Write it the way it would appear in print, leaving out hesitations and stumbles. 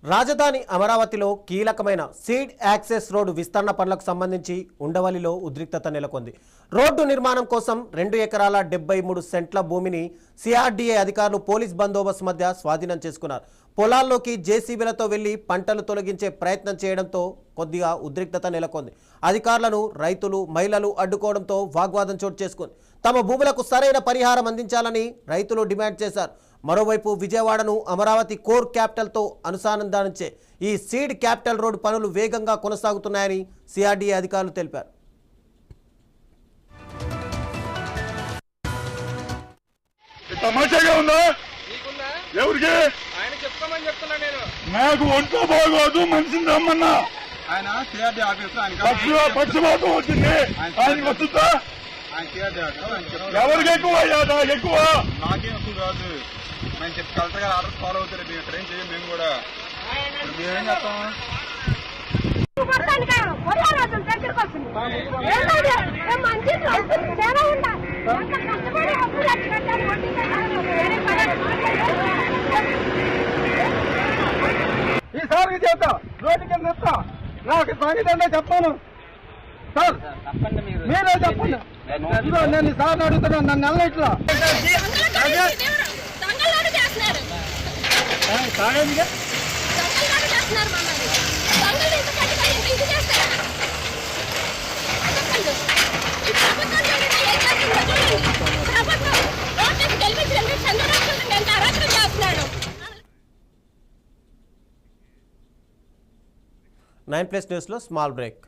రాజధాని అమరావతిలో కీలకమైన సీడ్ యాక్సెస్ రోడ్డు విస్తరణ పనులకు సంబంధించి ఉండవల్లిలో ఉద్రిక్తత నెలకొంది. రోడ్డు నిర్మాణం కోసం 2 ఎకరాల 73 సెంట్ల భూమిని సిఆర్డీఏ అధికారులు పోలీస్ బందోబస్తు మధ్య స్వాధీనం చేసుకున్నారు. పొలాల్లోకి జేసీబీలతో వెళ్లి పంటలు తొలగించే ప్రయత్నం చేయడంతో కొద్దిగా ఉద్రిక్తత నెలకొంది. అధికారులను రైతులు, మహిళలు అడ్డుకోవడంతో వాగ్వాదం చోటు చేసుకుంది. తమ భూములకు సరైన పరిహారం అందించాలని రైతులు డిమాండ్ చేశారు. మరోవైపు విజయవాడను అమరావతి కోర్ క్యాపిటల్తో అనుసంధానించే ఈ సీడ్ క్యాపిటల్ రోడ్డు పనులు వేగంగా కొనసాగుతున్నాయని సిఆర్డీఏ అధికారులు తెలిపారు. ఎవరికి నాకు ఒంట్లో బాగోదు, మనిషిని రమ్మన్నా. ఆయన సిఆర్డీ ఆఫీసర్ పక్షపాతం వచ్చింది, ఆయన వస్తుందా? ఎవరికి ఎక్కువ ఎక్కువ నాకేం ఎక్కువ కాదు. మేము చెప్పి కలెక్టర్ గారు ఆర్డర్ ఫాలో అవుతారు. మేము ఇక్కడ ఏం చేయం. మేము కూడా ఇప్పుడు మేమేం చేస్తాం? ఈసారికి చేద్దాం, రోడ్డు కింద ఇస్తా. నాకు సంగీతంగా చెప్తాను సార్, మీరే చెప్పండి. నేను సార్ అడుగుతున్నాను, నన్ను నెల ఇట్లా నైన్ ప్లస్ న్యూస్లో స్మాల్ బ్రేక్.